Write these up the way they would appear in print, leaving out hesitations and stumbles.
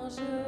Quand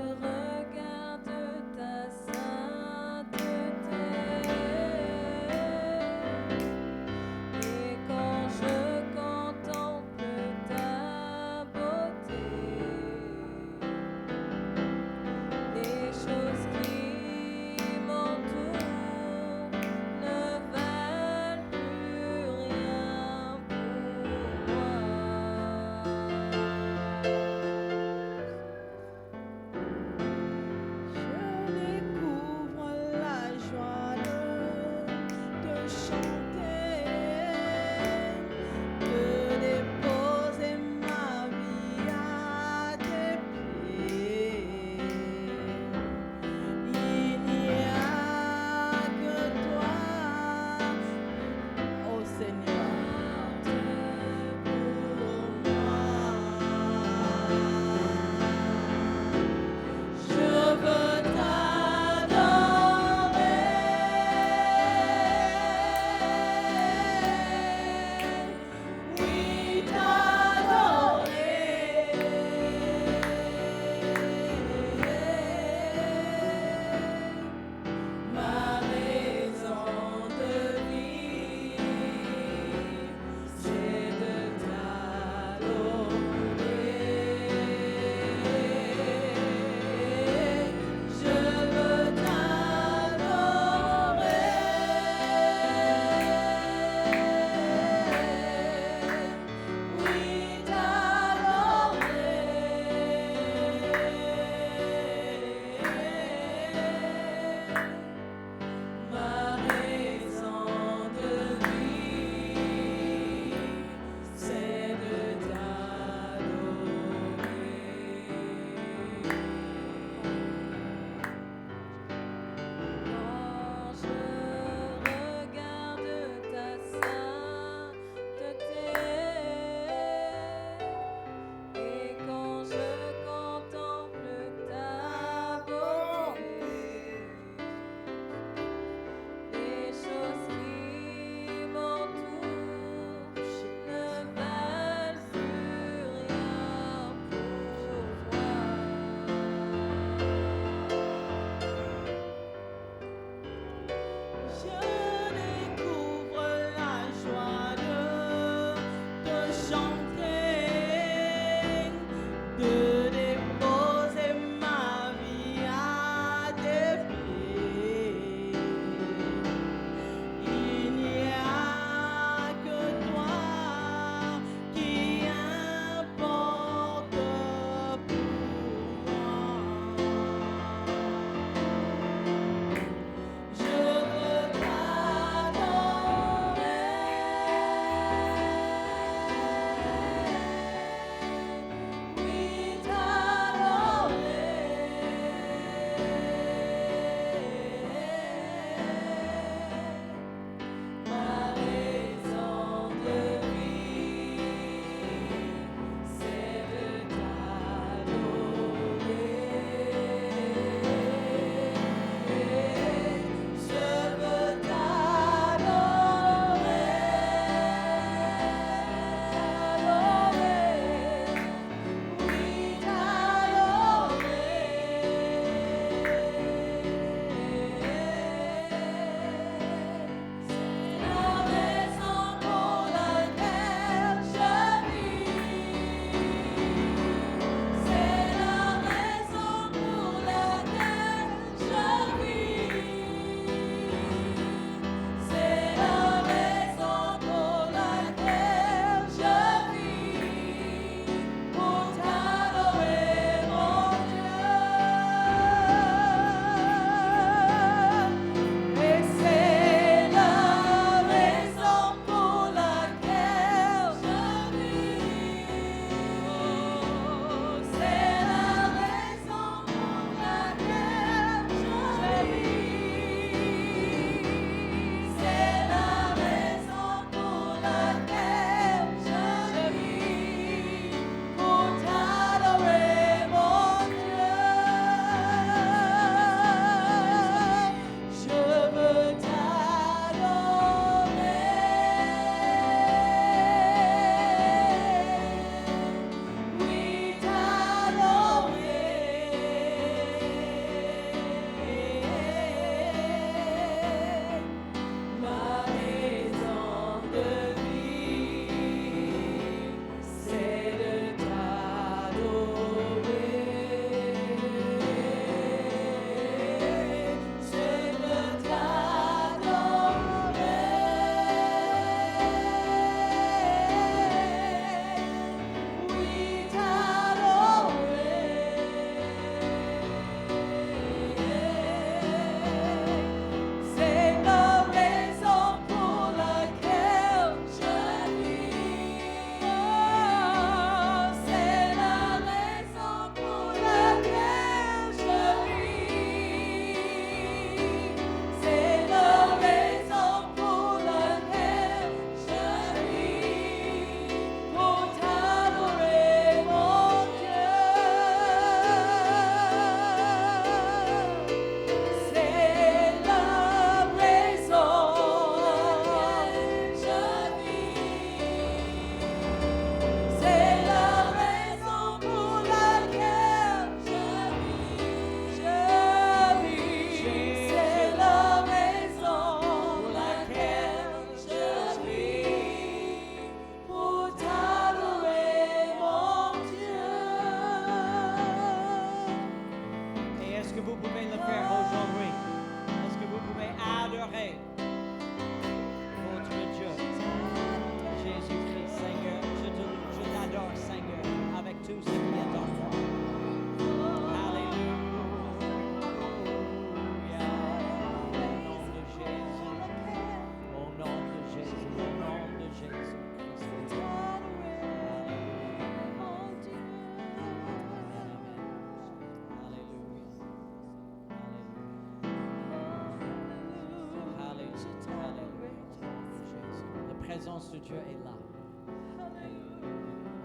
présence de Dieu est là.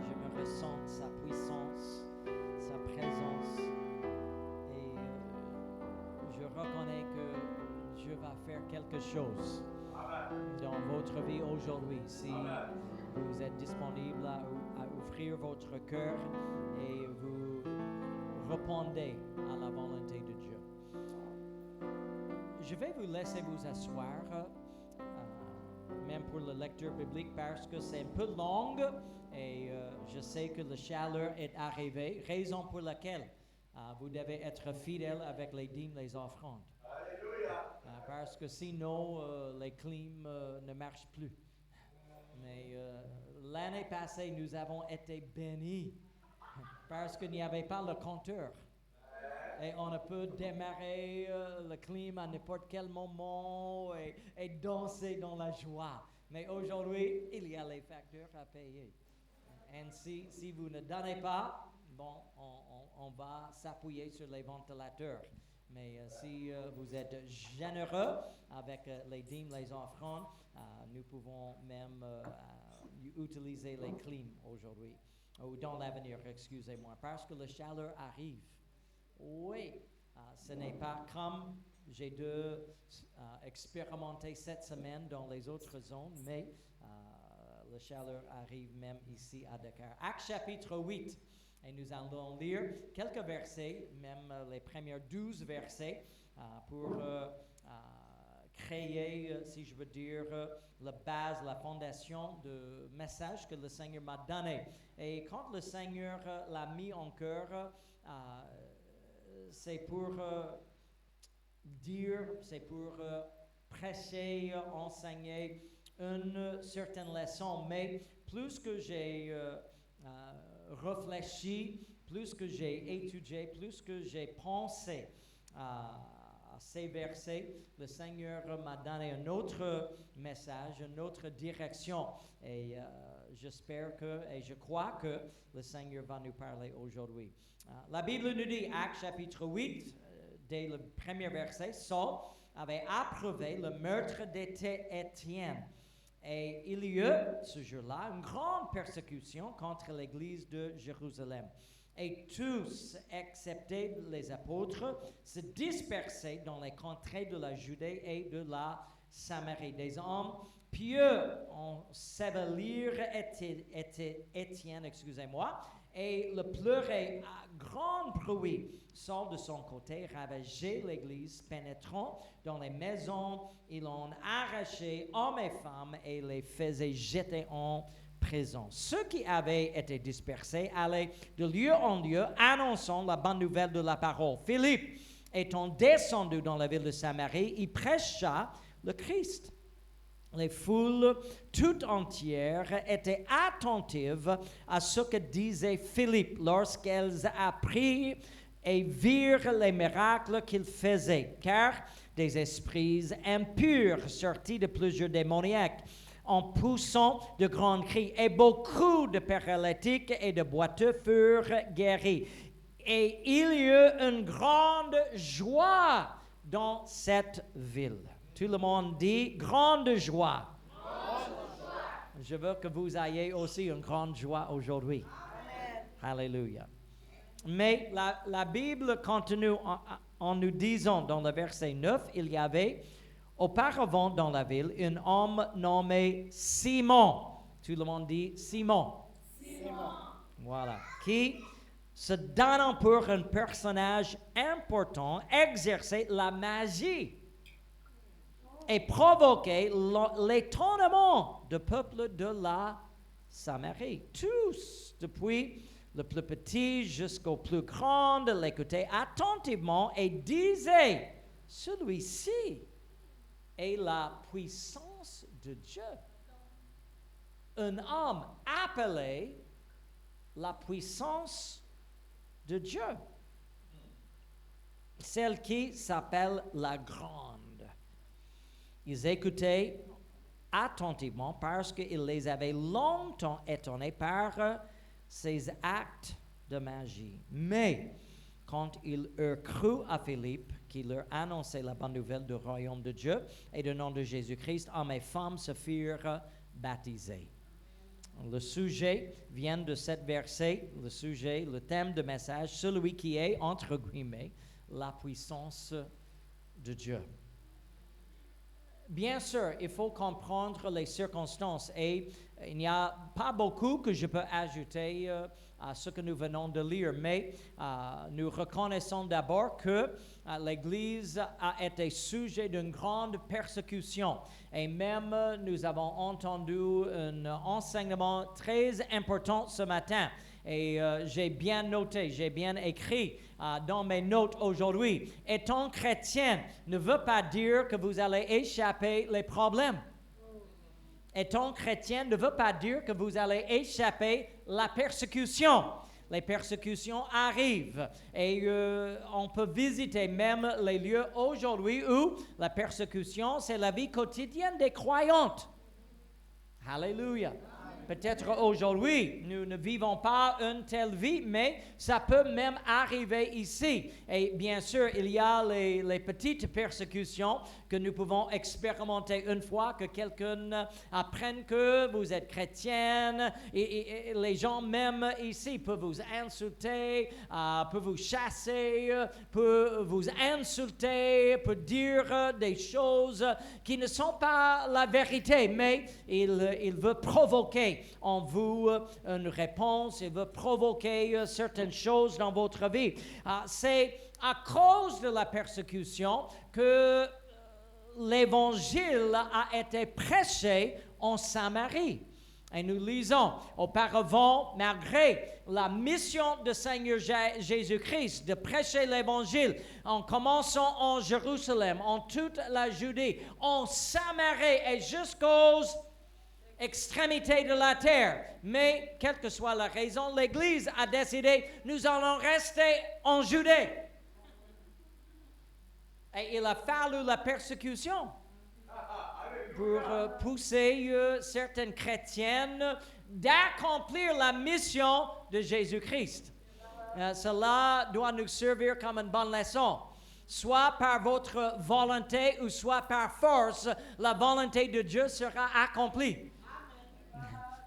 Je me ressens sa puissance, sa présence. Et je reconnais que Dieu va faire quelque chose dans votre vie aujourd'hui. Si vous êtes disponible à ouvrir votre cœur et vous répondez à la volonté de Dieu. Je vais vous laisser vous asseoir, même pour la lecture biblique, parce que c'est un peu long et je sais que la chaleur est arrivée, raison pour laquelle vous devez être fidèle avec les dîmes, les offrandes. Parce que sinon, les clims ne marchent plus. Mais l'année passée, nous avons été bénis parce qu'il n'y avait pas le compteur. Et on peut démarrer le clim à n'importe quel moment et danser dans la joie. Mais aujourd'hui, il y a les facteurs à payer. Et si vous ne donnez pas, bon, on va s'appuyer sur les ventilateurs. Mais si vous êtes généreux avec les dîmes, les offrandes, nous pouvons même utiliser les clims aujourd'hui, ou dans l'avenir, excusez-moi, parce que la chaleur arrive. Oui, ce n'est pas comme j'ai dû expérimenter cette semaine dans les autres zones, mais la chaleur arrive même ici à Dakar. Actes chapitre 8. Et nous allons lire quelques versets, même les premiers 12 versets, pour créer, si je veux dire, la base, la fondation du message que le Seigneur m'a donné. Et quand le Seigneur l'a mis en cœur, c'est pour dire, c'est pour prêcher, enseigner une certaine leçon. Mais plus que j'ai réfléchi, plus que j'ai étudié, plus que j'ai pensé à ces versets, le Seigneur m'a donné un autre message, une autre direction. Et j'espère et je crois que le Seigneur va nous parler aujourd'hui. La Bible nous dit, Actes chapitre 8, dès le premier verset, Saul avait approuvé le meurtre d'Étienne. Et il y eut, ce jour-là, une grande persécution contre l'église de Jérusalem. Et tous, excepté les apôtres, se dispersaient dans les contrées de la Judée et de la Samarie. Des hommes pieux ensevelirent Étienne, et le pleuraient à grand bruit. Saul, de son côté, ravageait l'église, pénétrant dans les maisons. Ils l'ont arraché, hommes et femmes, et les faisaient jeter en prison. Ceux qui avaient été dispersés allaient de lieu en lieu, annonçant la bonne nouvelle de la parole. Philippe, étant descendu dans la ville de Samarie, il prêcha le Christ. Les foules tout entières étaient attentives à ce que disait Philippe lorsqu'elles apprirent et virent les miracles qu'il faisait, car des esprits impurs sortis de plusieurs démoniaques, en poussant de grands cris, et beaucoup de paralytiques et de boiteux furent guéris. Et il y eut une grande joie dans cette ville. Tout le monde dit grande joie. Je veux que vous ayez aussi une grande joie aujourd'hui. Amen. Alléluia. Mais la Bible continue en nous disant dans le verset 9, il y avait auparavant dans la ville un homme nommé Simon. Tout le monde dit Simon. Simon. Voilà. Qui, se donnant pour un personnage important, exerçait la magie et provoquait l'étonnement du peuple de la Samarie. Tous, depuis le plus petit jusqu'au plus grand, l'écoutaient attentivement et disaient, celui-ci est la puissance de Dieu. Un homme appelé la puissance de Dieu. Celle qui s'appelle la grande. Ils écoutaient attentivement parce qu'il les avait longtemps étonnés par ses actes de magie. Mais quand ils eurent cru à Philippe, qui leur annonçait la bonne nouvelle du royaume de Dieu et du nom de Jésus-Christ, hommes et femmes se firent baptisés. Le sujet vient de cet verset, le thème de message, celui qui est, entre guillemets, la puissance de Dieu. Bien sûr, il faut comprendre les circonstances et il n'y a pas beaucoup que je peux ajouter à ce que nous venons de lire, mais nous reconnaissons d'abord que l'Église a été sujet d'une grande persécution et même nous avons entendu un enseignement très important ce matin. Et j'ai bien noté, j'ai bien écrit dans mes notes aujourd'hui. Étant chrétien ne veut pas dire que vous allez échapper les problèmes. Étant chrétien ne veut pas dire que vous allez échapper la persécution. Les persécutions arrivent et on peut visiter même les lieux aujourd'hui où la persécution, c'est la vie quotidienne des croyantes. Alléluia. Peut-être aujourd'hui, nous ne vivons pas une telle vie, mais ça peut même arriver ici. Et bien sûr, il y a les petites persécutions que nous pouvons expérimenter une fois que quelqu'un apprenne que vous êtes chrétienne. Et les gens même ici peuvent vous insulter, peuvent vous chasser, peuvent vous insulter, peuvent dire des choses qui ne sont pas la vérité, mais il veut provoquer en vous une réponse, il veut provoquer certaines choses dans votre vie. C'est à cause de la persécution que l'Évangile a été prêché en Samarie. Et nous lisons, auparavant, malgré la mission du Seigneur Jésus-Christ de prêcher l'Évangile, en commençant en Jérusalem, en toute la Judée, en Samarie et jusqu'aux extrémités de la terre. Mais, quelle que soit la raison, l'Église a décidé, nous allons rester en Judée. Et il a fallu la persécution pour pousser certaines chrétiennes d'accomplir la mission de Jésus-Christ. Cela doit nous servir comme une bonne leçon. Soit par votre volonté ou soit par force, la volonté de Dieu sera accomplie.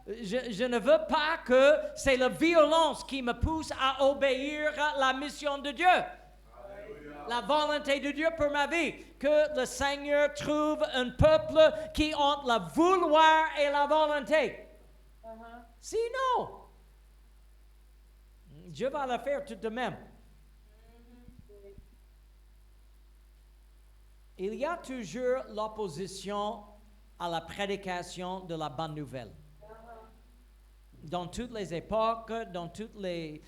Je ne veux pas que c'est la violence qui me pousse à obéir à la mission de Dieu. La volonté de Dieu pour ma vie, que le Seigneur trouve un peuple qui ont la vouloir et la volonté. Sinon, Dieu va le faire tout de même. Il y a toujours l'opposition à la prédication de la bonne nouvelle. Dans toutes les époques, dans toutes les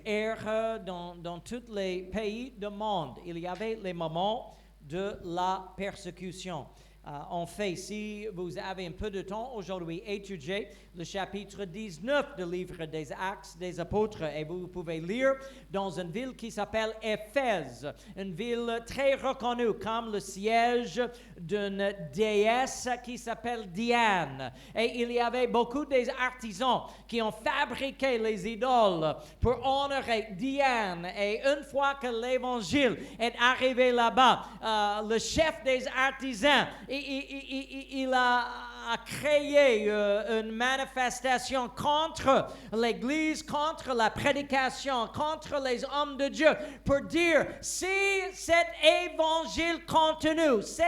ères, dans tous les pays du monde, il y avait les moments de la persécution. En fait, si vous avez un peu de temps aujourd'hui, étudiez le chapitre 19 du livre des Actes des Apôtres et vous pouvez lire dans une ville qui s'appelle Éphèse, une ville très reconnue comme le siège d'une déesse qui s'appelle Diane. Et il y avait beaucoup d'artisans qui ont fabriqué les idoles pour honorer Diane. Et une fois que l'Évangile est arrivé là-bas, le chef des artisans, il a créé une manifestation contre l'Église, contre la prédication, contre les hommes de Dieu, pour dire, si cet évangile continue, si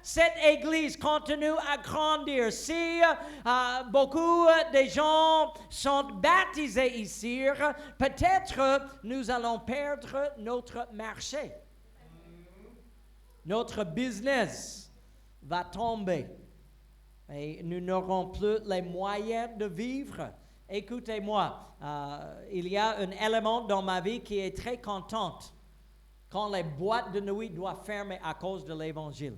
cette Église continue à grandir, si beaucoup de gens sont baptisés ici, peut-être nous allons perdre notre marché. Notre business va tomber et nous n'aurons plus les moyens de vivre. Écoutez-moi, il y a un élément dans ma vie qui est très contente quand les boîtes de nuit doivent fermer à cause de l'Évangile.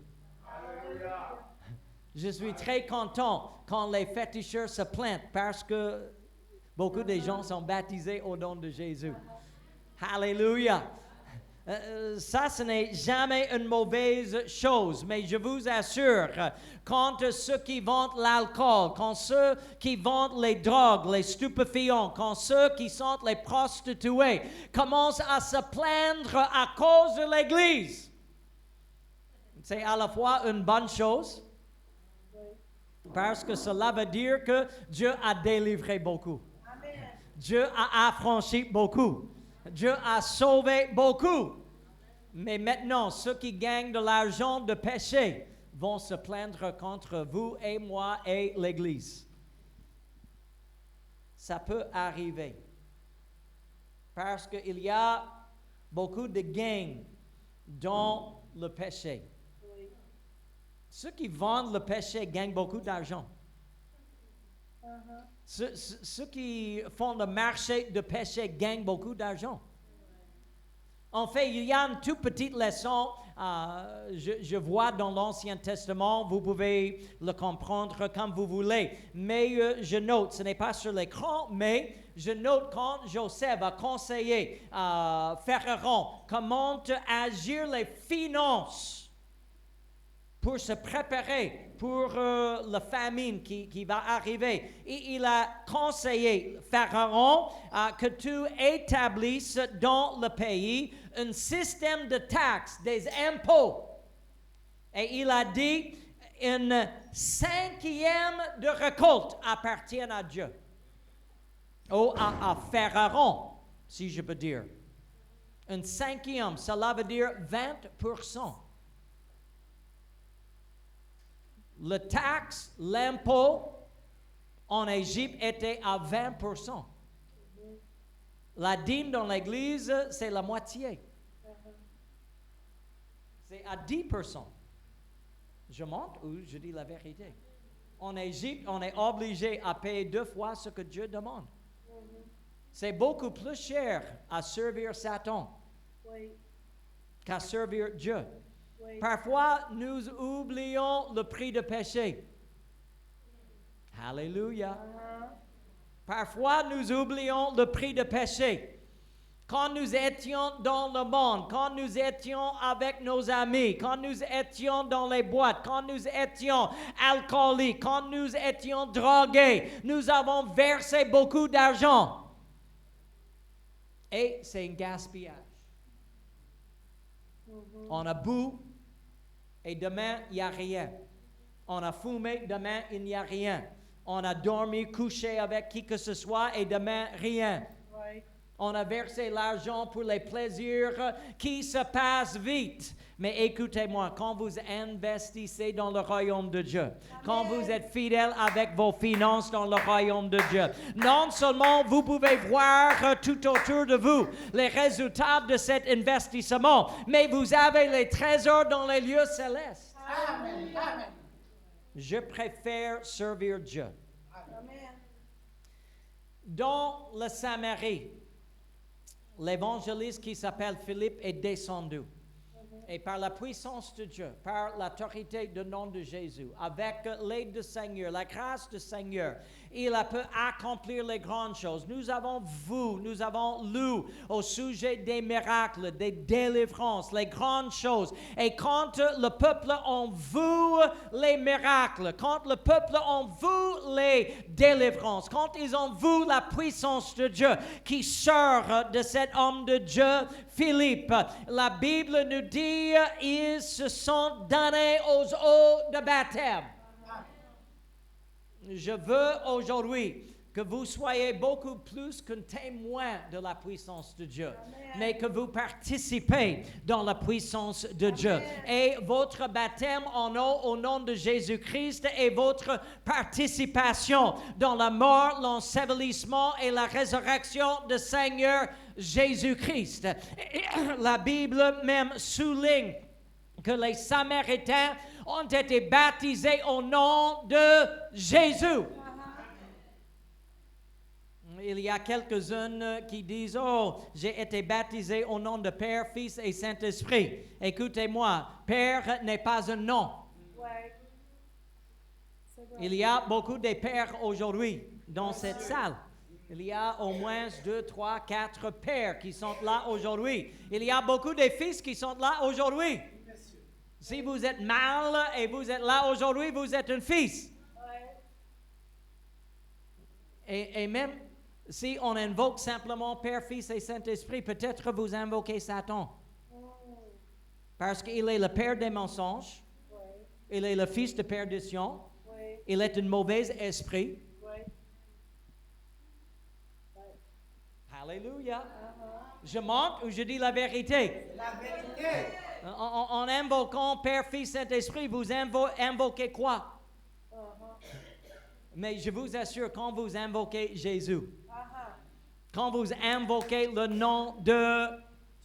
Je suis très content quand les féticheurs se plaignent parce que beaucoup de gens sont baptisés au nom de Jésus. Alléluia. Ça, ce n'est jamais une mauvaise chose, mais je vous assure, quand ceux qui vendent l'alcool, quand ceux qui vendent les drogues, les stupéfiants, quand ceux qui sont les prostituées commencent à se plaindre à cause de l'Église, c'est à la fois une bonne chose Parce que cela veut dire que Dieu a délivré beaucoup. Amen. Dieu a affranchi beaucoup. Dieu a sauvé beaucoup. Mais maintenant, ceux qui gagnent de l'argent de péché vont se plaindre contre vous et moi et l'Église. Ça peut arriver. Parce qu'il y a beaucoup de gangs dans le péché. Oui. Ceux qui vendent le péché gagnent beaucoup d'argent. Uh-huh. Ceux qui font le marché de péché gagnent beaucoup d'argent. En fait, il y a une toute petite leçon, je vois dans l'Ancien Testament, vous pouvez le comprendre comme vous voulez, mais je note, ce n'est pas sur l'écran, mais je note quand Joseph a conseillé Pharaon comment agir les finances pour se préparer pour la famine qui va arriver. Et il a conseillé Pharaon que tu établisses dans le pays un système de taxes, des impôts. Et il a dit, une 5e de récolte appartient à Dieu. Ou à Pharaon, si je peux dire. Un 5e, cela veut dire 20%. Le taxe, l'impôt en Égypte était à 20%. La dîme dans l'Église, c'est la moitié. C'est à 10%. Je monte ou je dis la vérité? En Égypte, on est obligé à payer 2 fois ce que Dieu demande. C'est beaucoup plus cher à servir Satan Oui. qu'à servir Dieu. Oui. Parfois, nous oublions le prix de péché. Alléluia. Uh-huh. Parfois, nous oublions le prix de péché. Quand nous étions dans le monde, quand nous étions avec nos amis, quand nous étions dans les boîtes, quand nous étions alcooliques, quand nous étions drogués, nous avons versé beaucoup d'argent. Et c'est un gaspillage. On a bu et demain, il n'y a rien. On a fumé, demain, il n'y a rien. On a dormi, couché avec qui que ce soit et demain, rien. Oui. On a versé l'argent pour les plaisirs qui se passent vite. Mais écoutez-moi, quand vous investissez dans le royaume de Dieu, quand vous êtes fidèle avec vos finances dans le royaume de Dieu, non seulement vous pouvez voir tout autour de vous les résultats de cet investissement, mais vous avez les trésors dans les lieux célestes. Amen. Amen. Je préfère servir Dieu. Amen. Dans la Samarie, l'évangéliste qui s'appelle Philippe est descendu. Et par la puissance de Dieu, par l'autorité du nom de Jésus, avec l'aide du Seigneur, la grâce du Seigneur, il a pu accomplir les grandes choses. Nous avons lu au sujet des miracles, des délivrances, les grandes choses. Et quand le peuple a vu les miracles, quand le peuple a vu les délivrances, quand ils ont vu la puissance de Dieu qui sort de cet homme de Dieu, Philippe, la Bible nous dit ils se sont donnés aux eaux de baptême. Je veux aujourd'hui que vous soyez beaucoup plus qu'un témoin de la puissance de Dieu, mais que vous participez dans la puissance de Dieu. Et votre baptême en eau au nom de Jésus-Christ est votre participation dans la mort, l'ensevelissement et la résurrection du Seigneur Jésus-Christ. La Bible même souligne que les Samaritains ont été baptisés au nom de Jésus. Il y a quelques-uns qui disent, oh, j'ai été baptisé au nom de Père, Fils et Saint-Esprit. Écoutez-moi, Père n'est pas un nom. Ouais. C'est vrai. Il y a beaucoup de pères aujourd'hui dans cette salle. Il y a au moins 2, 3, 4 pères qui sont là aujourd'hui. Il y a beaucoup de fils qui sont là aujourd'hui. Si vous êtes mâle et vous êtes là aujourd'hui, vous êtes un fils. Ouais. Et même si on invoque simplement Père, Fils et Saint-Esprit, peut-être vous invoquez Satan. Parce qu'il est le père des mensonges. Ouais. Il est le fils de perdition. Ouais. il est un mauvais esprit. Oui. Alléluia. Je mente ou je dis la vérité? La vérité. En invoquant Père, Fils, Saint-Esprit, vous invoquez quoi? Mais je vous assure, quand vous invoquez Jésus, quand vous invoquez le nom de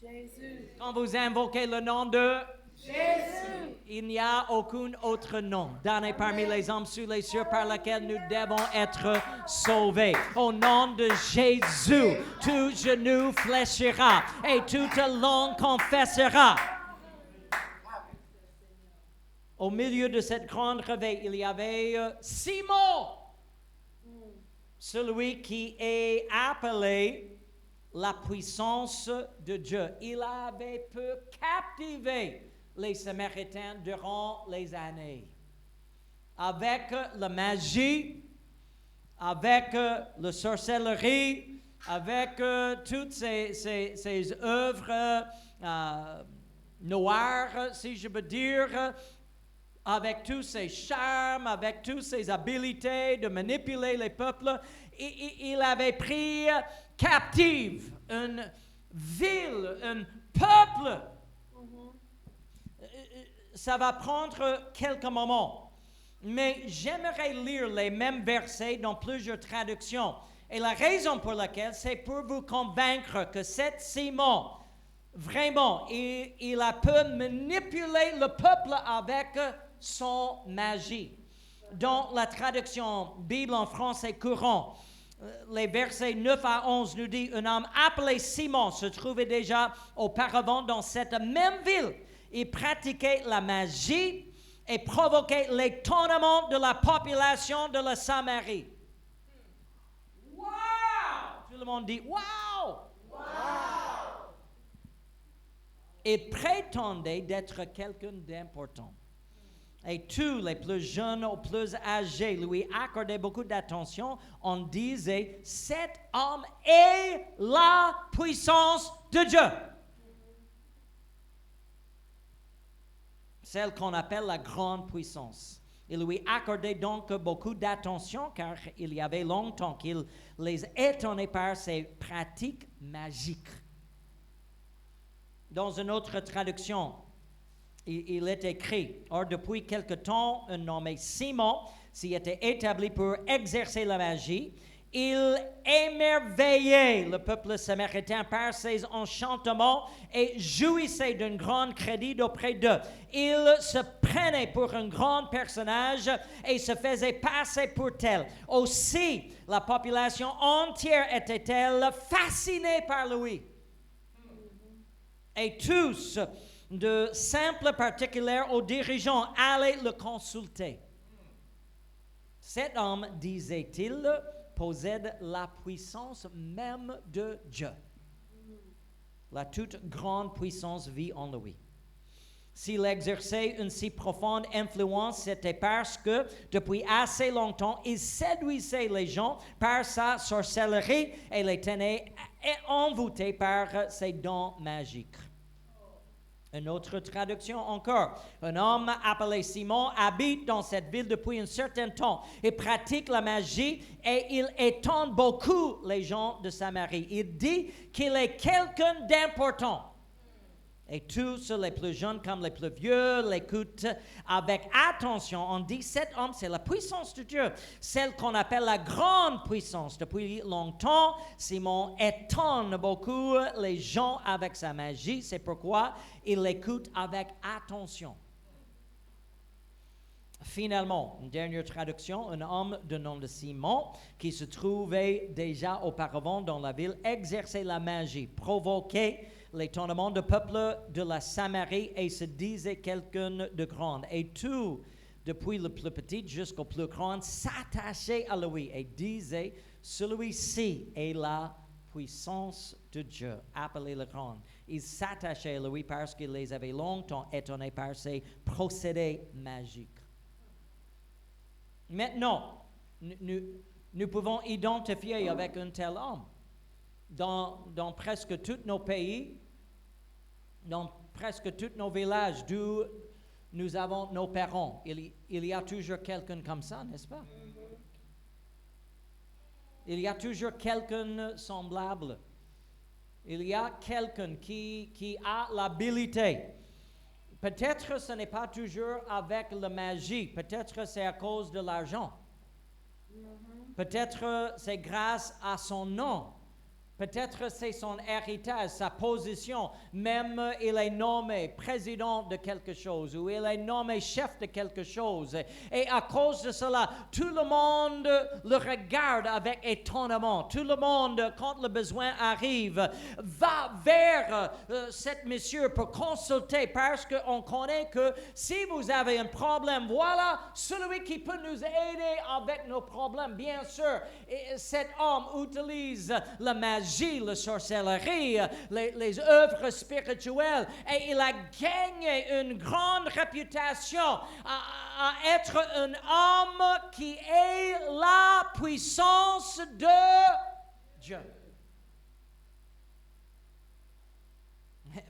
Jésus. Quand vous invoquez le nom de Jésus. il n'y a aucun autre nom donné parmi les hommes sous les cieux par lequel nous devons être sauvés. Au nom de Jésus, tout genou fléchira et toute langue confessera. Au milieu de cette grande réveil, il y avait Simon, celui qui est appelé la puissance de Dieu. Il avait pu captiver les Samaritains durant les années. Avec la magie, avec la sorcellerie, avec toutes ces œuvres noires, si je peux dire, avec tous ses charmes, avec toutes ses habiletés de manipuler les peuples, il avait pris captive une ville, un peuple. Ça va prendre quelques moments, mais j'aimerais lire les mêmes versets dans plusieurs traductions. Et la raison pour laquelle, c'est pour vous convaincre que cet Simon, vraiment, il a pu manipuler le peuple avec son magie. Dans la traduction Bible en français courant, les versets 9 à 11 nous dit, un homme appelé Simon se trouvait déjà auparavant dans cette même ville. Il pratiquait la magie et provoquait l'étonnement de la population de la Samarie. Wow! Tout le monde dit, wow! Wow! Il prétendait d'être quelqu'un d'important. Et tous les plus jeunes ou plus âgés lui accordaient beaucoup d'attention. On disait, cet homme est la puissance de Dieu. Celle qu'on appelle la grande puissance. Il lui accordait donc beaucoup d'attention car il y avait longtemps qu'il les étonnait par ses pratiques magiques. Dans une autre traduction, il est écrit, « Or, depuis quelque temps, un nommé Simon s'y était établi pour exercer la magie. Il émerveillait le peuple samaritain par ses enchantements et jouissait d'un grand crédit auprès d'eux. Il se prenait pour un grand personnage et se faisait passer pour tel. Aussi, la population entière était-elle fascinée par lui. Et tous, de simples particuliers aux dirigeants, allaient le consulter. Cet homme, disait-il, possède la puissance même de Dieu. La toute grande puissance vit en lui. S'il exerçait une si profonde influence, c'était parce que, depuis assez longtemps, il séduisait les gens par sa sorcellerie et les tenait envoûtés par ses dons magiques. Une autre traduction encore. Un homme appelé Simon habite dans cette ville depuis un certain temps. Il pratique la magie et il étonne beaucoup les gens de Samarie. Il dit qu'il est quelqu'un d'important. Et tous, les plus jeunes comme les plus vieux, l'écoutent avec attention. On dit, cet homme, c'est la puissance de Dieu, celle qu'on appelle la grande puissance. Depuis longtemps, Simon étonne beaucoup les gens avec sa magie. C'est pourquoi il l'écoute avec attention. Finalement, une dernière traduction, un homme de nom de Simon, qui se trouvait déjà auparavant dans la ville, exerçait la magie, provoquait l'étonnement du peuple de la Samarie et se disait quelqu'un de grand. Et tout, depuis le plus petit jusqu'au plus grand, s'attachait à lui et disait, celui-ci est la puissance de Dieu, appelé le grand. Ils s'attachaient à lui parce qu'il les avait longtemps étonnés par ses procédés magiques. Maintenant, nous pouvons identifier avec un tel homme. Dans presque tous nos pays, dans presque tous nos villages, d'où nous avons nos parents. Il y a toujours quelqu'un comme ça, n'est-ce pas? Il y a toujours quelqu'un semblable. Il y a quelqu'un qui a l'habilité. Peut-être ce n'est pas toujours avec la magie. Peut-être c'est à cause de l'argent. Peut-être c'est grâce à son nom. Peut-être c'est son héritage, sa position. Même il est nommé président de quelque chose ou il est nommé chef de quelque chose. Et à cause de cela, tout le monde le regarde avec étonnement. Tout le monde, quand le besoin arrive, va vers cet monsieur pour consulter parce qu'on connaît que si vous avez un problème, voilà celui qui peut nous aider avec nos problèmes. Bien sûr, et cet homme utilise la magie, la sorcellerie, les œuvres spirituelles, et il a gagné une grande réputation à être un homme qui est la puissance de Dieu.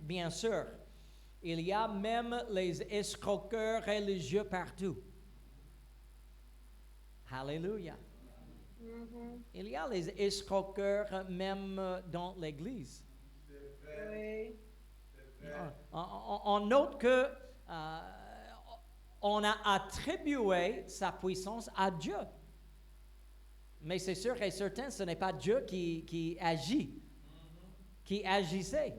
Bien sûr, il y a même les escroqueurs religieux partout. Alléluia. Il y a les escroqueurs même dans l'Église. Oui. On note que on a attribué sa puissance à Dieu. Mais c'est sûr et certain, ce n'est pas Dieu qui agit, qui agissait.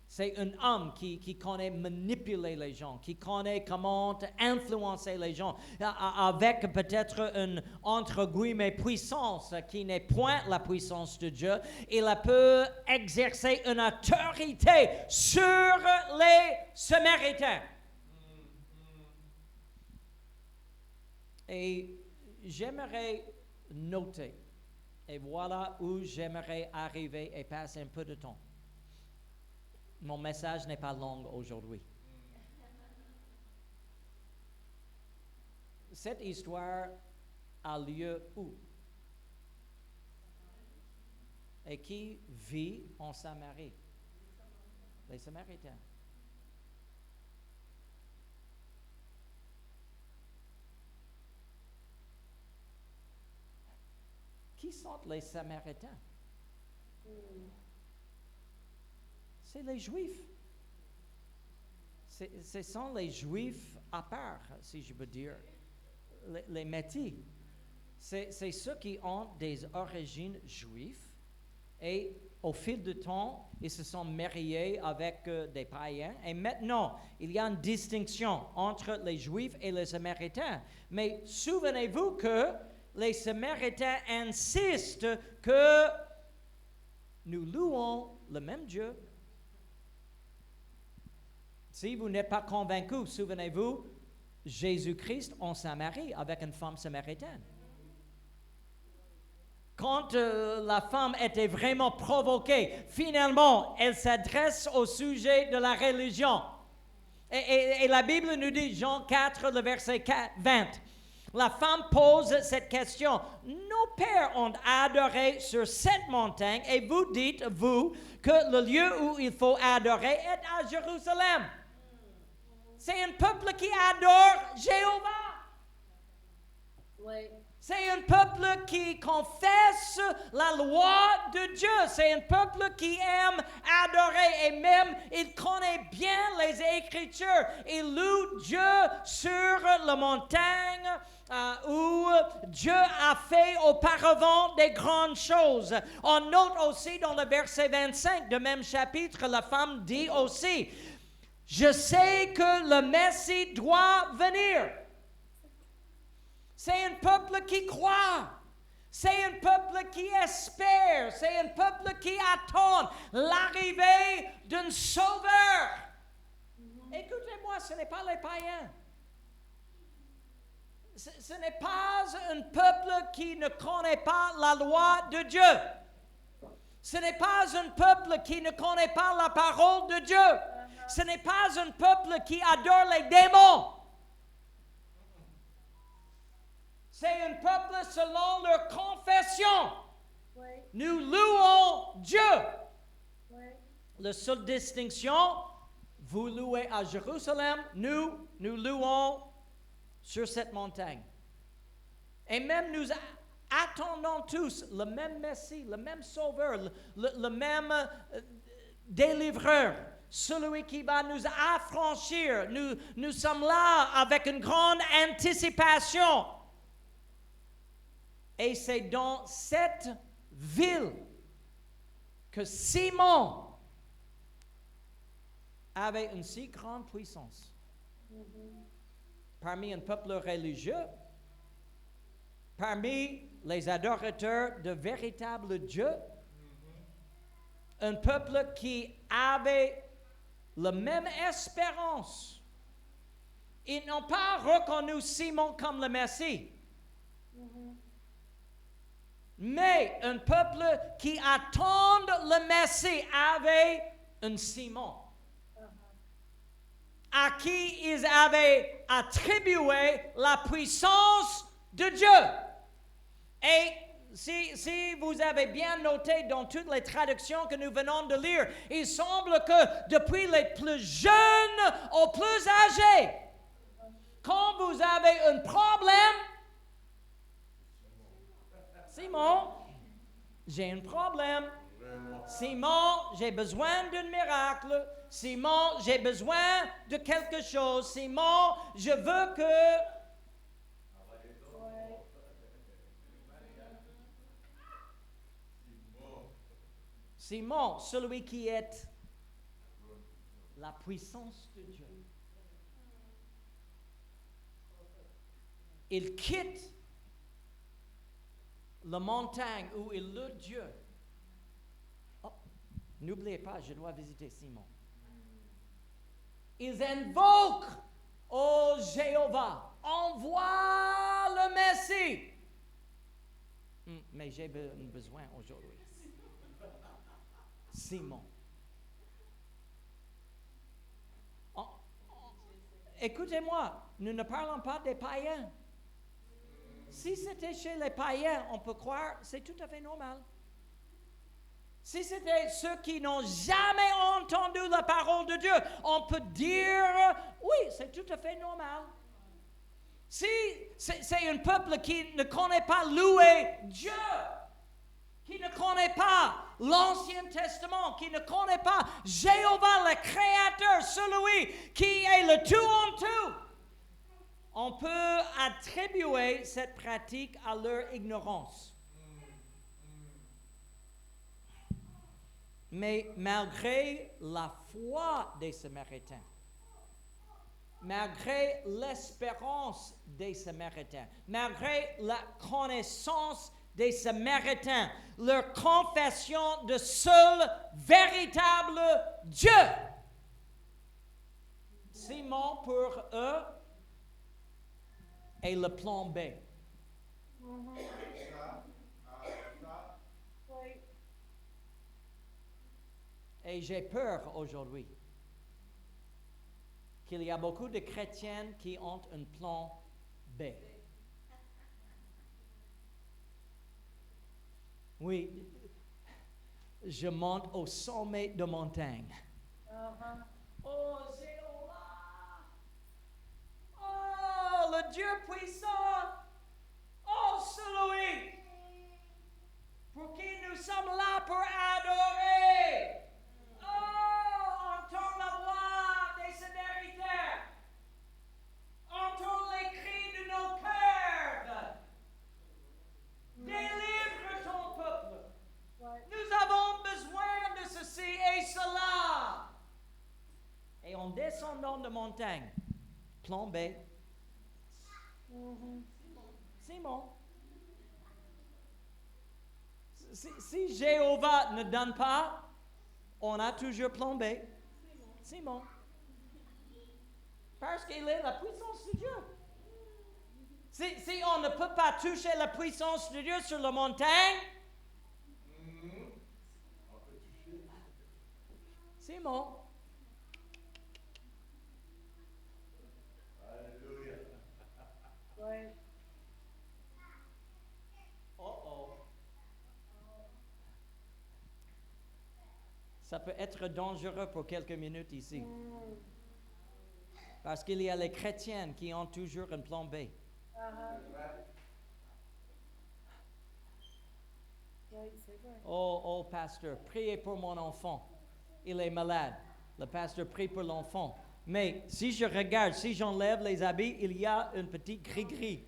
C'est un homme qui connaît manipuler les gens, qui connaît comment influencer les gens, avec peut-être une, entre guillemets, puissance qui n'est point la puissance de Dieu. Il peut exercer une autorité sur les Samaritains. Et j'aimerais noter, et voilà où j'aimerais arriver et passer un peu de temps. Mon message n'est pas long aujourd'hui. Cette histoire a lieu où? Et qui vit en Samarie? Les Samaritains. Qui sont les Samaritains? C'est les Juifs. Ce sont les Juifs à part, si je peux dire, les Métis. C'est ceux qui ont des origines juives et au fil du temps, ils se sont mariés avec des païens. Et maintenant, il y a une distinction entre les Juifs et les Samaritains. Mais souvenez-vous que les Samaritains insistent que nous louons le même Dieu. Si vous n'êtes pas convaincu, souvenez-vous, Jésus-Christ en Samarie avec une femme samaritaine. Quand la femme était vraiment provoquée, finalement, elle s'adresse au sujet de la religion. Et la Bible nous dit, Jean 4, le verset 20, la femme pose cette question. Nos pères ont adoré sur cette montagne et vous dites, vous, que le lieu où il faut adorer est à Jérusalem. C'est un peuple qui adore Jéhovah. Oui. C'est un peuple qui confesse la loi de Dieu. C'est un peuple qui aime adorer et même il connaît bien les Écritures. Il loue Dieu sur la montagne où Dieu a fait auparavant des grandes choses. On note aussi dans le verset 25 du même chapitre, la femme dit aussi, « Je sais que le Messie doit venir. » C'est un peuple qui croit. C'est un peuple qui espère. C'est un peuple qui attend l'arrivée d'un sauveur. Écoutez-moi, ce n'est pas les païens. Ce n'est pas un peuple qui ne connaît pas la loi de Dieu. Ce n'est pas un peuple qui ne connaît pas la parole de Dieu. Ce n'est pas un peuple qui adore les démons. C'est un peuple selon leur confession. Oui. Nous louons Dieu. Oui. La seule distinction vous louez à Jérusalem, nous louons sur cette montagne. Et même nous attendons tous le même Messie, le même Sauveur, le même délivreur, celui qui va nous affranchir. Nous sommes là avec une grande anticipation. Et c'est dans cette ville que Simon avait une si grande puissance. Parmi un peuple religieux, parmi les adorateurs de véritables dieux, un peuple qui avait la même espérance. Ils n'ont pas reconnu Simon comme le Messie. Mais un peuple qui attend le Messie avait un Simon à qui ils avaient attribué la puissance de Dieu. Et si vous avez bien noté dans toutes les traductions que nous venons de lire, il semble que depuis les plus jeunes aux plus âgés, quand vous avez un problème, Simon, j'ai un problème. Simon, j'ai besoin d'un miracle. Simon, j'ai besoin de quelque chose. Simon, je veux que... Simon, celui qui est la puissance de Dieu. Il quitte la montagne où il loue Dieu. Oh, n'oubliez pas, je dois visiter Simon. Ils invoquent, oh Jéhovah, envoie le Messie. Mais j'ai besoin aujourd'hui. Simon. Écoutez-moi, nous ne parlons pas des païens. Si c'était chez les païens, on peut croire c'est tout à fait normal. Si c'était ceux qui n'ont jamais entendu la parole de Dieu, on peut dire oui, c'est tout à fait normal. Si c'est un peuple qui ne connaît pas louer Dieu, qui ne connaît pas l'Ancien Testament, qui ne connaît pas Jéhovah le Créateur, celui qui est le tout en tout, on peut attribuer cette pratique à leur ignorance. Mais malgré la foi des Samaritains, malgré l'espérance des Samaritains, malgré la connaissance des Samaritains, leur confession de seul véritable Dieu, Simon pour eux est le plan B. Et j'ai peur aujourd'hui qu'il y a beaucoup de chrétiens qui ont un plan B. Oui, je monte au sommet de montagne. Oh, Jéhovah! Oh, le Dieu puissant! Oh, celui pour qui nous sommes là pour adorer! Oh, entends la voix des Samaritains! Entends les cris de nos cœurs! Délivre ton peuple! Nous avons besoin de ceci et cela! Et en descendant de montagne, plan B, Simon. Si Jéhovah ne donne pas, on a toujours plan B. Simon. Parce qu'il est la puissance de Dieu. Si on ne peut pas toucher la puissance de Dieu sur la montagne, Simon. Ça peut être dangereux pour quelques minutes ici. Mm. Parce qu'il y a les chrétiens qui ont toujours un plan B. Oui, c'est vrai. Oh, pasteur, priez pour mon enfant. Il est malade. Le pasteur prie pour l'enfant. Mais si je regarde, si j'enlève les habits, il y a un petit gris-gris.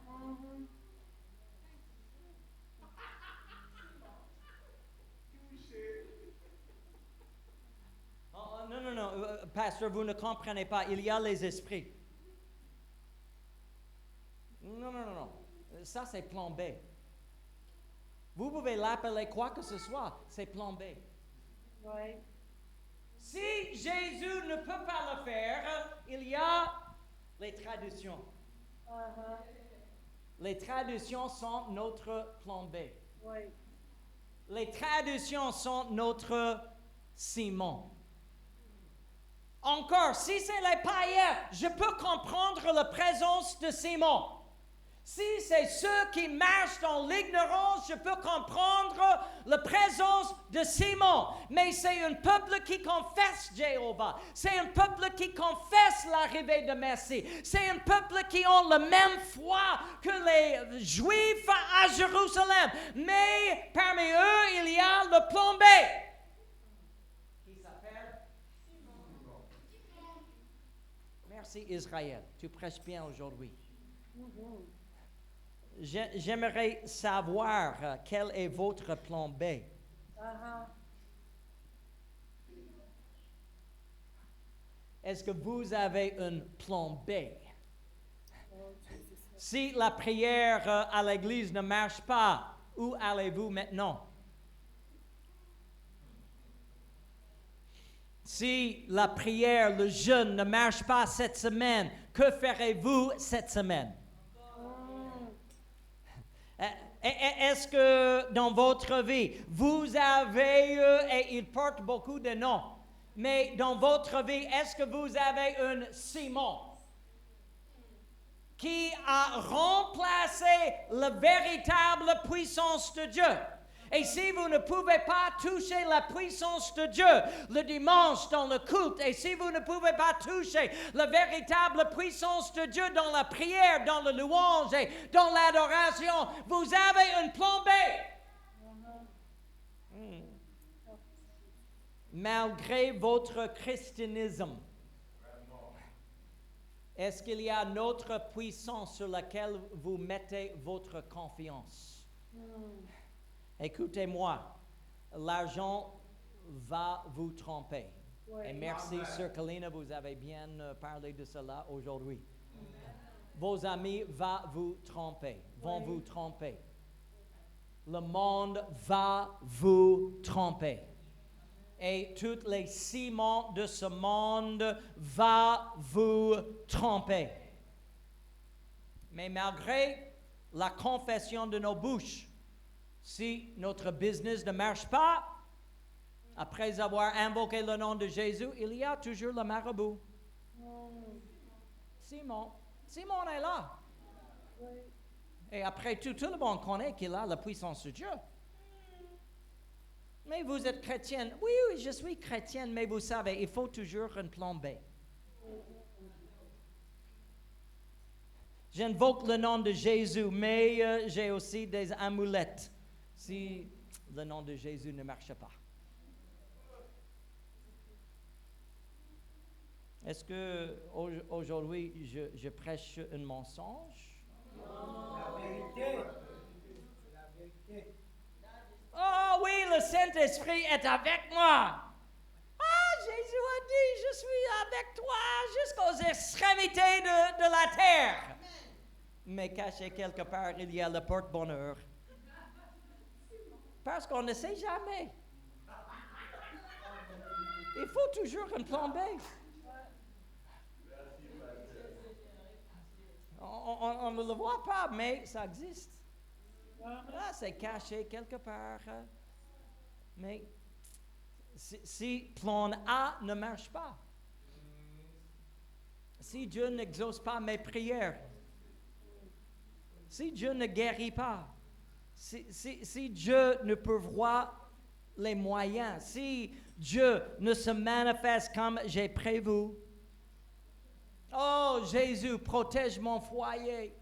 Mhm. Oh, non, pasteur, vous ne comprenez pas. Il y a les esprits. Non. Ça, c'est plan B. Vous pouvez l'appeler quoi que ce soit. C'est plan B. Oui. Si Jésus ne peut pas le faire, il y a les traditions. Les traditions sont notre plan B. Oui. Les traditions sont notre ciment. Encore, si c'est les païens, je peux comprendre la présence de Simon. Si c'est ceux qui marchent dans l'ignorance, je peux comprendre la présence de Simon. Mais c'est un peuple qui confesse Jéhovah. C'est un peuple qui confesse l'arrivée de Messie. C'est un peuple qui ont la même foi que les Juifs à Jérusalem. Mais parmi eux, il y a le plan B. Qui s'appelle Simon. Merci Israël. Tu prêches bien aujourd'hui. Mhm. J'aimerais savoir quel est votre plan B. Est-ce que vous avez un plan B? Oh, Jesus. Si la prière à l'église ne marche pas, où allez-vous maintenant? Si la prière, le jeûne ne marche pas cette semaine, que ferez-vous cette semaine? Est-ce que dans votre vie, vous avez, et il porte beaucoup de noms, mais dans votre vie, est-ce que vous avez un Simon qui a remplacé la véritable puissance de Dieu? Et si vous ne pouvez pas toucher la puissance de Dieu le dimanche dans le culte, et si vous ne pouvez pas toucher la véritable puissance de Dieu dans la prière, dans la louange et dans l'adoration, vous avez un plan B. Malgré votre christianisme, est-ce qu'il y a une autre puissance sur laquelle vous mettez votre confiance? Écoutez-moi, l'argent va vous tromper. Oui. Et merci, Sœur Kalina, vous avez bien parlé de cela aujourd'hui. Vos amis vont vous tromper. Le monde va vous tromper. Et tous les ciments de ce monde vont vous tromper. Mais malgré la confession de nos bouches, si notre business ne marche pas, après avoir invoqué le nom de Jésus, il y a toujours le marabout. Simon est là. Oui. Et après tout le monde connaît qu'il a la puissance de Dieu. Mais vous êtes chrétienne. Oui, je suis chrétienne, mais vous savez, il faut toujours un plan B. J'invoque le nom de Jésus, mais j'ai aussi des amulettes si le nom de Jésus ne marche pas. Est-ce que aujourd'hui je prêche un mensonge? La vérité. La vérité. Oh oui, le Saint-Esprit est avec moi. Ah, Jésus a dit, je suis avec toi jusqu'aux extrémités de la terre. Mais caché quelque part, il y a le porte-bonheur. Parce qu'on ne sait jamais. Il faut toujours un plan B. On ne le voit pas, mais ça existe. Là, c'est caché quelque part. Mais si plan A ne marche pas, si Dieu n'exauce pas mes prières, si Dieu ne guérit pas, si Dieu ne pourvoit les moyens. Si Dieu ne se manifeste comme j'ai prévu, oh Jésus, protège mon foyer,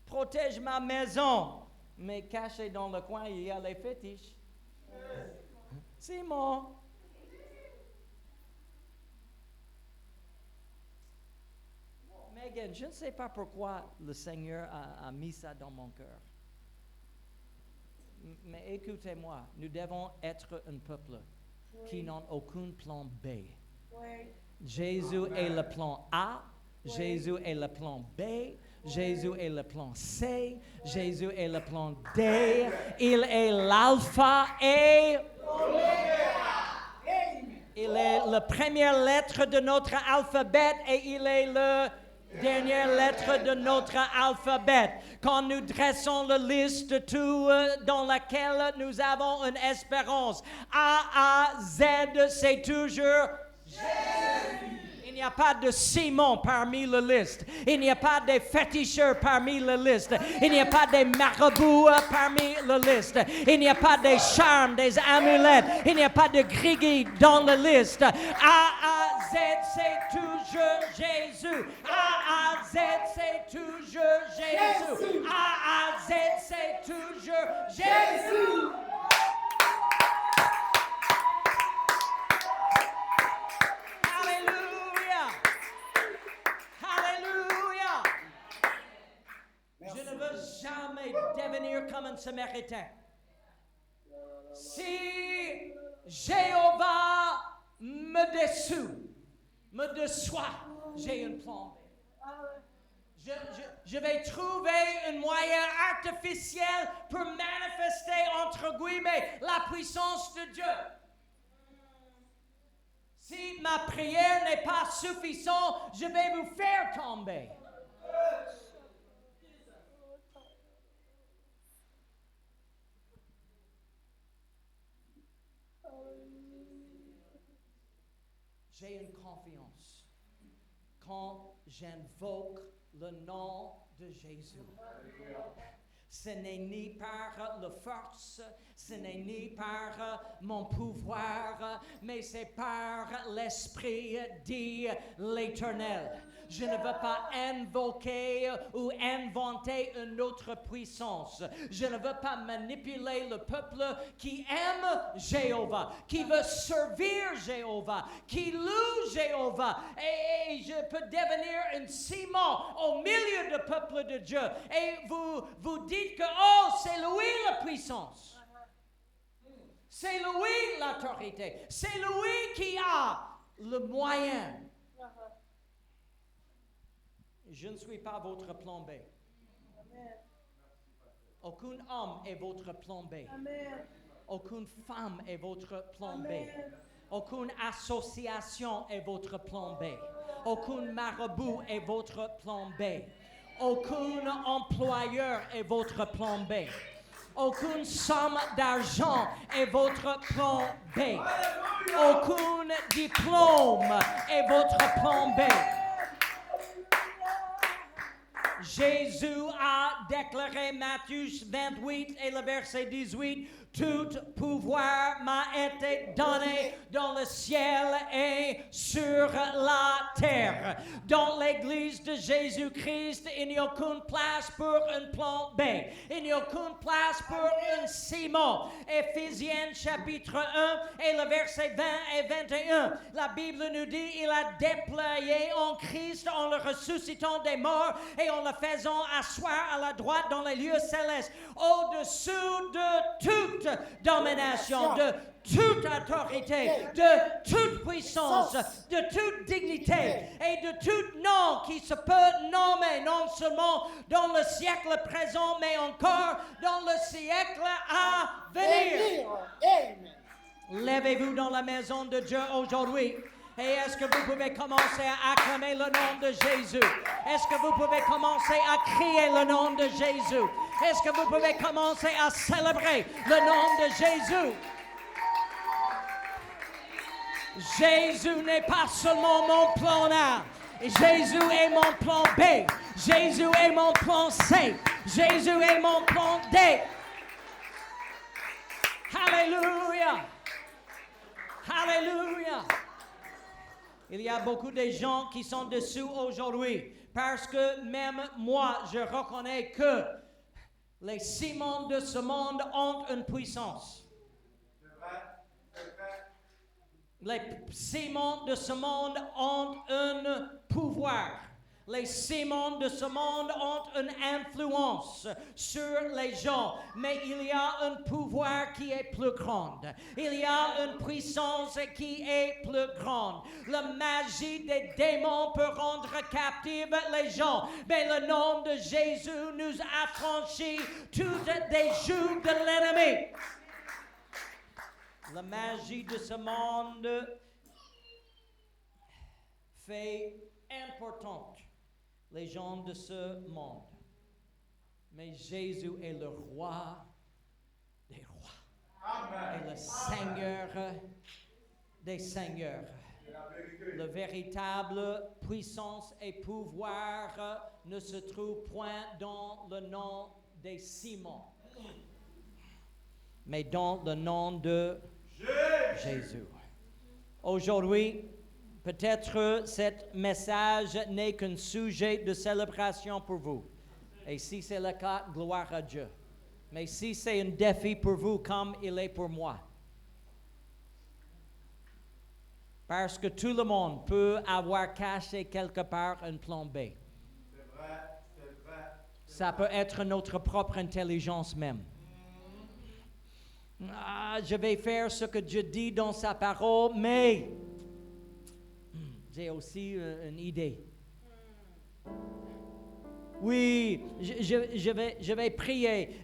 protège ma maison, mais caché dans le coin, il y a les fétiches. Simon. Megan, je ne sais pas pourquoi le Seigneur a mis ça dans mon cœur. Mais écoutez-moi, nous devons être un peuple qui n'a aucun plan B. Oui. Jésus est le plan A, Jésus est le plan B, Jésus est le plan C, Jésus est le plan D, il est l'alpha et il est la première lettre de notre alphabet et il est la dernière lettre de notre alphabet. Quand nous dressons la liste de tout dans laquelle nous avons une espérance, A à Z, c'est toujours Jésus. Il n'y a pas de Simon parmi la liste. Il n'y a pas de féticheurs parmi la liste. Il n'y a pas de marabouts parmi la liste. Il n'y a pas de charmes, des amulettes. Il n'y a pas de grigui dans la liste. A à Z, c'est toujours Jésus. A à Z, c'est toujours Jésus. A à Z, c'est toujours Jésus. Je ne veux jamais devenir comme un Samaritain. Si Jéhovah me déçoit, j'ai un plan B. Je vais trouver un moyen artificiel pour manifester, entre guillemets, la puissance de Dieu. Si ma prière n'est pas suffisante, je vais vous faire tomber. J'ai une confiance quand j'invoque le nom de Jésus. Ce n'est ni par la force, ce n'est ni par mon pouvoir, mais c'est par l'Esprit, dit l'Éternel. Je ne veux pas invoquer ou inventer une autre puissance. Je ne veux pas manipuler le peuple qui aime Jéhovah, qui veut servir Jéhovah, qui loue Jéhovah. Et je peux devenir un Simon au milieu du peuple de Dieu. Et vous dites que, oh, c'est lui la puissance. C'est lui l'autorité. C'est lui qui a le moyen. Je ne suis pas votre plan B. Amen. Aucun homme est votre plan B. Amen. Aucune femme est votre plan B. Amen. Aucune association est votre plan B. Aucun marabout est votre plan B. Aucun employeur est votre plan B. Aucune somme d'argent est votre plan B. Aucun diplôme est votre plan B. Jésus a déclaré, Matthieu 28 et le verset 18, « Tout pouvoir m'a été donné dans le ciel et sur la terre. » Dans l'Église de Jésus-Christ, il n'y a aucune place pour un plan B. Il n'y a aucune place pour un Simon. Éphésiens chapitre 1 et le verset 20 et 21. La Bible nous dit, il a déployé en Christ en le ressuscitant des morts et en le faisant asseoir à la droite dans les lieux célestes, au-dessous de toute domination, de toute autorité, de toute puissance, de toute dignité et de tout nom qui se peut nommer, non seulement dans le siècle présent, mais encore dans le siècle à venir. Amen. Levez-vous dans la maison de Dieu aujourd'hui. Et est-ce que vous pouvez commencer à acclamer le nom de Jésus? Est-ce que vous pouvez commencer à crier le nom de Jésus? Est-ce que vous pouvez commencer à célébrer le nom de Jésus? Jésus n'est pas seulement mon plan A. Jésus est mon plan B. Jésus est mon plan C. Jésus est mon plan D. Alléluia. Alléluia. Il y a beaucoup de gens qui sont dessous aujourd'hui parce que même moi, je reconnais que les ciments de ce monde ont une puissance. Les ciments de ce monde ont un pouvoir. Les ciments de ce monde ont une influence sur les gens, mais il y a un pouvoir qui est plus grand. Il y a une puissance qui est plus grande. La magie des démons peut rendre captifs les gens, mais le nom de Jésus nous affranchit toutes les joues de l'ennemi. La magie de ce monde fait importante les gens de ce monde. Mais Jésus est le roi des rois. Amen. Et le Seigneur des seigneurs. La véritable puissance et pouvoir ne se trouve point dans le nom des ciments, mais dans le nom de Jésus. Aujourd'hui, peut-être cet message n'est qu'un sujet de célébration pour vous. Et si c'est le cas, gloire à Dieu. Mais si c'est un défi pour vous, comme il est pour moi. Parce que tout le monde peut avoir caché quelque part un plan B. C'est vrai, c'est vrai. Ça peut être notre propre intelligence même. Je vais faire ce que Dieu dit dans sa parole, mais j'ai aussi une idée. Oui, je vais prier.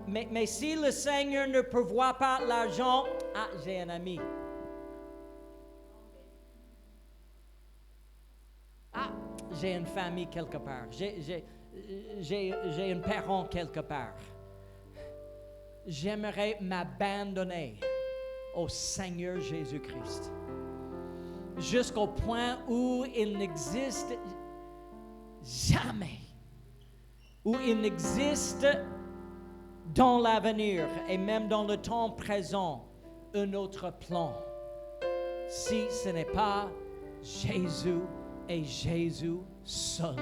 Mais si le Seigneur ne pourvoit pas l'argent, j'ai un ami. J'ai une famille quelque part. J'ai un parent quelque part. J'aimerais m'abandonner au Seigneur Jésus-Christ. Jusqu'au point où il n'existe jamais, où il n'existe dans l'avenir et même dans le temps présent un autre plan, si ce n'est pas Jésus et Jésus seul.